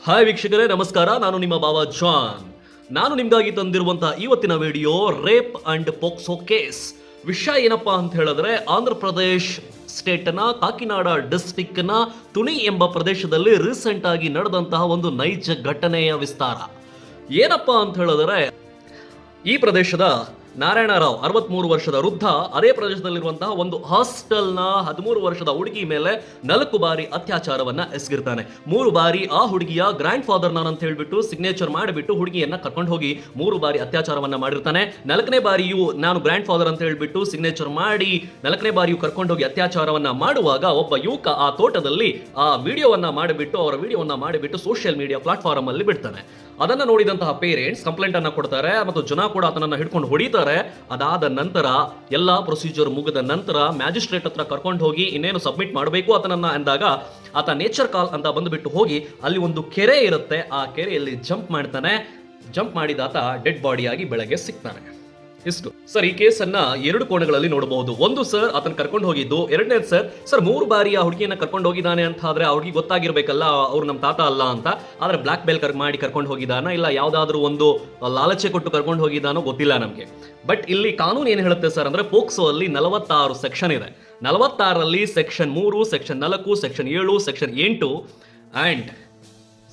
Hi ವೀಕ್ಷಕರೇ, ನಮಸ್ಕಾರ. ನಾನು ನಿಮ್ಮ ಬಾಬಾ ಜಾನ್. ನಾನು ನಿಮ್ಗಾಗಿ ತಂದಿರುವಂತಹ ಇವತ್ತಿನ video rape and POCSO case. ವಿಷಯ ಏನಪ್ಪಾ ಅಂತ ಹೇಳಿದ್ರೆ, ಆಂಧ್ರ ಪ್ರದೇಶ್ ಸ್ಟೇಟ್ನ ಕಾಕಿನಾಡ ಡಿಸ್ಟಿಕ್ನ ತುಣಿ ಎಂಬ ಪ್ರದೇಶದಲ್ಲಿ ರೀಸೆಂಟ್ ಆಗಿ ನಡೆದಂತಹ ಒಂದು ನೈಜ ಘಟನೆಯ ವಿಸ್ತಾರ. ಏನಪ್ಪಾ ಅಂತ ಹೇಳಿದ್ರೆ, ಈ ಪ್ರದೇಶದ ನಾರಾಯಣರಾವ್ 63 ವರ್ಷದ ವೃದ್ಧ ಅದೇ ಪ್ರದೇಶದಲ್ಲಿರುವಂತಹ ಒಂದು ಹಾಸ್ಟೆಲ್ನ 13 ವರ್ಷದ ಹುಡುಗಿ ಮೇಲೆ 4 ಬಾರಿ ಅತ್ಯಾಚಾರವನ್ನ ಎಸಗಿರ್ತಾನೆ. 3 ಬಾರಿ ಆ ಹುಡುಗಿಯ ಗ್ರ್ಯಾಂಡ್ ಫಾದರ್ ನಾನು ಅಂತ ಹೇಳ್ಬಿಟ್ಟು ಸಿಗ್ನೇಚರ್ ಮಾಡಿಬಿಟ್ಟು ಹುಡುಗಿಯನ್ನ ಕರ್ಕೊಂಡು ಹೋಗಿ 3 ಬಾರಿ ಅತ್ಯಾಚಾರವನ್ನ ಮಾಡಿರ್ತಾನೆ. 4ನೇ ಬಾರಿಯೂ ನಾನು ಗ್ರ್ಯಾಂಡ್ ಫಾದರ್ ಅಂತ ಹೇಳ್ಬಿಟ್ಟು ಸಿಗ್ನೇಚರ್ ಮಾಡಿ 4ನೇ ಬಾರಿಯೂ ಕರ್ಕೊಂಡು ಹೋಗಿ ಅತ್ಯಾಚಾರವನ್ನ ಮಾಡುವಾಗ ಒಬ್ಬ ಯುವಕ ಆ ತೋಟದಲ್ಲಿ ಆ ವಿಡಿಯೋವನ್ನ ಮಾಡಿಬಿಟ್ಟು ಸೋಷಿಯಲ್ ಮೀಡಿಯಾ ಪ್ಲಾಟ್ಫಾರ್ಮ್ ಅಲ್ಲಿ ಬಿಡ್ತಾನೆ. ಅದನ್ನ ನೋಡಿದಂತಹ ಪೇರೆಂಟ್ಸ್ ಕಂಪ್ಲೇಂಟ್ ಅನ್ನ ಕೊಡ್ತಾರೆ ಮತ್ತು ಜನ ಕೂಡ ಆತನನ್ನ ಹಿಡ್ಕೊಂಡು ಹೊಡಿತಾರೆ. ಅದಾದ ನಂತರ ಎಲ್ಲಾ ಪ್ರೊಸೀಜರ್ ಮುಗಿದ ನಂತರ ಮ್ಯಾಜಿಸ್ಟ್ರೇಟ್ ಹತ್ರ ಕರ್ಕೊಂಡು ಹೋಗಿ ಇನ್ನೇನು ಸಬ್ಮಿಟ್ ಮಾಡಬೇಕು ಆತನನ್ನ ಅಂದಾಗ ಆತ ನೇಚರ್ ಕಾಲ್ ಅಂತ ಬಂದುಬಿಟ್ಟು ಹೋಗಿ ಅಲ್ಲಿ ಒಂದು ಕೆರೆ ಇರುತ್ತೆ, ಆ ಕೆರೆಯಲ್ಲಿ ಜಂಪ್ ಮಾಡ್ತಾನೆ. ಜಂಪ್ ಮಾಡಿದಾತ ಡೆಡ್ ಬಾಡಿಯಾಗಿ ಬೆಳಗ್ಗೆ ಸಿಗ್ತಾನೆ. ಇಷ್ಟು ಸರ್. ಈ ಕೇಸನ್ನ 2 ಕೋಣಗಳಲ್ಲಿ ನೋಡಬಹುದು. ಒಂದು ಸರ್ ಆತನ ಕರ್ಕೊಂಡು ಹೋಗಿದ್ದು, 2ನೇ ಸರ್ 3 ಬಾರಿ ಆ ಹುಡುಗಿಯನ್ನ ಕರ್ಕೊಂಡು ಹೋಗಿದ್ದಾನೆ ಅಂತ ಆದ್ರೆ ಅವ್ರಿಗೆ ಗೊತ್ತಾಗಿರ್ಬೇಕಲ್ಲ ಅವ್ರು ನಮ್ಮ ತಾತ ಅಲ್ಲ ಅಂತ. ಆದ್ರೆ ಬ್ಲಾಕ್ ಮೇಲ್ ಮಾಡಿ ಕರ್ಕೊಂಡು ಹೋಗಿದಾನ, ಇಲ್ಲ ಯಾವ್ದಾದ್ರು ಒಂದು ಲಾಲಚೆ ಕೊಟ್ಟು ಕರ್ಕೊಂಡು ಹೋಗಿದ್ದಾನೋ ಗೊತ್ತಿಲ್ಲ ನಮ್ಗೆ. ಬಟ್ ಇಲ್ಲಿ ಕಾನೂನು ಏನ್ ಹೇಳುತ್ತೆ ಸರ್ ಅಂದ್ರೆ, ಪೋಕ್ಸೋ ಅಲ್ಲಿ 46 ಸೆಕ್ಷನ್ ಇದೆ. 46ರಲ್ಲಿ section 3, section 4, section 7, section 8 and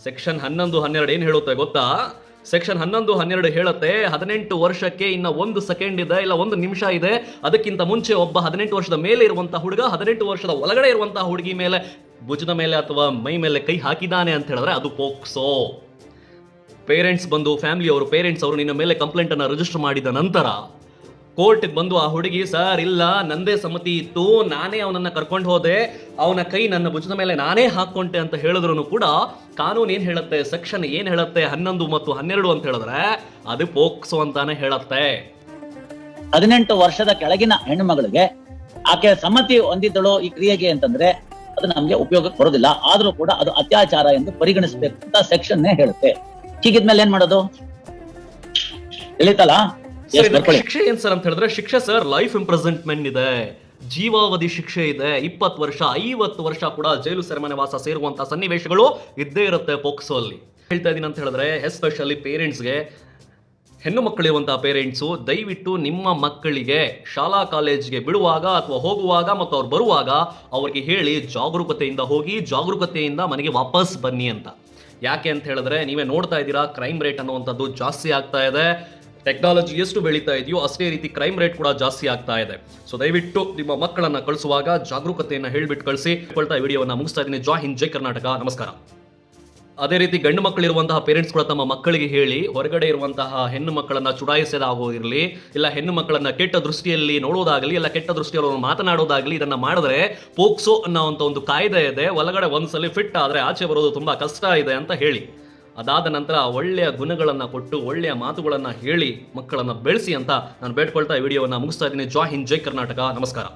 section 11, 12 ಏನ್ ಹೇಳುತ್ತೆ ಗೊತ್ತಾ? ಸೆಕ್ಷನ್ 11, 12 ಹೇಳುತ್ತೆ 18 ವರ್ಷಕ್ಕೆ ಇನ್ನ 1 ಸೆಕೆಂಡ್ ಇದೆ, ಇಲ್ಲ 1 ನಿಮಿಷ ಇದೆ. ಅದಕ್ಕಿಂತ ಮುಂಚೆ ಒಬ್ಬ 18 ವರ್ಷದ ಮೇಲೆ ಇರುವಂತಹ ಹುಡುಗ 18 ವರ್ಷದ ಒಳಗಡೆ ಇರುವಂತಹ ಹುಡುಗಿ ಮೇಲೆ ಭುಜದ ಮೇಲೆ ಅಥವಾ ಮೈ ಮೇಲೆ ಕೈ ಹಾಕಿದಾನೆ ಅಂತ ಹೇಳಿದ್ರೆ ಅದು ಪೋಕ್ಸೋ. ಪೇರೆಂಟ್ಸ್ ಬಂದು ಪೇರೆಂಟ್ಸ್ ಅವರು ನಿನ್ನ ಮೇಲೆ ಕಂಪ್ಲೇಂಟ್ ಅನ್ನ ರಿಜಿಸ್ಟರ್ ಮಾಡಿದ ನಂತರ ಕೋರ್ಟ್ಗೆ ಬಂದು ಆ ಹುಡುಗಿ ಸರ್ ಇಲ್ಲ ನಂದೇ ಸಮ್ಮತಿ ಇತ್ತು, ನಾನೇ ಅವನನ್ನ ಕರ್ಕೊಂಡು ಹೋದೆ, ಅವನ ಕೈ ನನ್ನ ಭುಜದ ಮೇಲೆ ನಾನೇ ಹಾಕೊಂಡೆ ಅಂತ ಹೇಳಿದ್ರು ಕೂಡ ಕಾನೂನು ಏನ್ ಹೇಳುತ್ತೆ, ಸೆಕ್ಷನ್ ಏನ್ ಹೇಳುತ್ತೆ 11 ಮತ್ತು 12 ಅಂತ ಹೇಳಿದ್ರೆ ಅದು ಪೋಕ್ಸೋ ಅಂತಾನೆ ಹೇಳುತ್ತೆ. 18 ವರ್ಷದ ಕೆಳಗಿನ ಹೆಣ್ಣು ಮಗಳಿಗೆ ಆಕೆ ಸಮ್ಮತಿ ಹೊಂದಿದ್ದಳು ಈ ಕ್ರಿಯೆಗೆ ಅಂತಂದ್ರೆ ಅದು ನಮ್ಗೆ ಉಪಯೋಗಕ್ಕೆ ಬರೋದಿಲ್ಲ. ಆದ್ರೂ ಕೂಡ ಅದು ಅತ್ಯಾಚಾರ ಎಂದು ಪರಿಗಣಿಸಬೇಕು ಅಂತ ಸೆಕ್ಷನ್ ಹೇಳುತ್ತೆ. ಹೀಗಿದ್ಮೇಲೆ ಏನ್ ಮಾಡೋದು ತಿಳಿತಲ್ಲ. ಶಿಕ್ಷೆ ಏನ್ ಸರ್ ಅಂತ ಹೇಳಿದ್ರೆ, ಶಿಕ್ಷೆ ಸರ್ ಲೈಫ್ ಇಂಪ್ರಿಸನ್ಮೆಂಟ್ ಇದೆ, ಜೀವಾವಧಿ ಶಿಕ್ಷೆ ಇದೆ. 20 ವರ್ಷ 50 ವರ್ಷ ಕೂಡ ಜೈಲು ಸೆರೆಮನೆ ವಾಸ ಸೇರುವಂತಹ ಸನ್ನಿವೇಶಗಳು ಇದ್ದೇ ಇರುತ್ತೆ ಪೋಕ್ಸೋ ಅಲ್ಲಿ. ಹೇಳ್ತಾ ಇದೀನಿ ಅಂತ ಹೇಳಿದ್ರೆ, ಎಸ್ಪೆಷಲಿ ಪೇರೆಂಟ್ಸ್ಗೆ, ಹೆಣ್ಣು ಮಕ್ಕಳಿರುವಂತಹ ಪೇರೆಂಟ್ಸು ದಯವಿಟ್ಟು ನಿಮ್ಮ ಮಕ್ಕಳಿಗೆ ಶಾಲಾ ಕಾಲೇಜ್ಗೆ ಬಿಡುವಾಗ ಅಥವಾ ಹೋಗುವಾಗ ಮತ್ತು ಅವ್ರು ಬರುವಾಗ ಅವ್ರಿಗೆ ಹೇಳಿ ಜಾಗರೂಕತೆಯಿಂದ ಹೋಗಿ, ಜಾಗರೂಕತೆಯಿಂದ ಮನೆಗೆ ವಾಪಸ್ ಬನ್ನಿ ಅಂತ. ಯಾಕೆ ಅಂತ ಹೇಳಿದ್ರೆ, ನೀವೇ ನೋಡ್ತಾ ಇದ್ದೀರಾ ಕ್ರೈಮ್ ರೇಟ್ ಅನ್ನುವಂಥದ್ದು ಜಾಸ್ತಿ ಆಗ್ತಾ ಇದೆ. ಟೆಕ್ನಾಲಜಿ ಎಷ್ಟು ಬೆಳೀತಾ ಇದೆಯೋ ಅಷ್ಟೇ ರೀತಿ ಕ್ರೈಮ್ ರೇಟ್ ಕೂಡ ಜಾಸ್ತಿ ಆಗ್ತಾ ಇದೆ. ಸೊ ದಯವಿಟ್ಟು ನಿಮ್ಮ ಮಕ್ಕಳನ್ನ ಕಳಿಸುವಾಗ ಜಾಗರೂಕತೆಯನ್ನು ಹೇಳ್ಬಿಟ್ಟು ಕಳಿಸಿ. ವಿಡಿಯೋವನ್ನ ಮುಗಿಸ್ತಾ ಇದ್ದೀನಿ. ಜೈ ಹಿಂದ್, ಜೈ ಕರ್ನಾಟಕ, ನಮಸ್ಕಾರ. ಅದೇ ರೀತಿ ಗಂಡು ಮಕ್ಕಳಿರುವಂತಹ ಪೇರೆಂಟ್ಸ್ ಕೂಡ ತಮ್ಮ ಮಕ್ಕಳಿಗೆ ಹೇಳಿ, ಹೊರಗಡೆ ಇರುವಂತಹ ಹೆಣ್ಣು ಮಕ್ಕಳನ್ನ ಚುಡಾಯಿಸೋದಾಗೋದಿರಲಿ, ಇಲ್ಲ ಹೆಣ್ಣು ಮಕ್ಕಳನ್ನ ಕೆಟ್ಟ ದೃಷ್ಟಿಯಲ್ಲಿ ನೋಡೋದಾಗಲಿ, ಇಲ್ಲ ಕೆಟ್ಟ ದೃಷ್ಟಿಯಲ್ಲಿ ಮಾತನಾಡೋದಾಗಲಿ, ಇದನ್ನ ಮಾಡಿದ್ರೆ ಪೋಕ್ಸೋ ಅನ್ನೋಂಥ ಒಂದು ಕಾಯ್ದೆ ಇದೆ. ಒಳಗಡೆ ಒಂದ್ಸಲಿ ಫಿಟ್ ಆದ್ರೆ ಆಚೆ ಬರೋದು ತುಂಬಾ ಕಷ್ಟ ಇದೆ ಅಂತ ಹೇಳಿ. ಅದಾದ ನಂತರ ಒಳ್ಳೆಯ ಗುಣಗಳನ್ನು ಕೊಟ್ಟು ಒಳ್ಳೆಯ ಮಾತುಗಳನ್ನು ಹೇಳಿ ಮಕ್ಕಳನ್ನು ಬೆಳೆಸಿ ಅಂತ ನಾನು ಬೇಡ್ಕೊಳ್ತಾ ವಿಡಿಯೋವನ್ನು ಮುಗಿಸ್ತಾ ಇದ್ದೀನಿ. ಜೈ ಹಿಂದ್, ಜೈ ಕರ್ನಾಟಕ, ನಮಸ್ಕಾರ.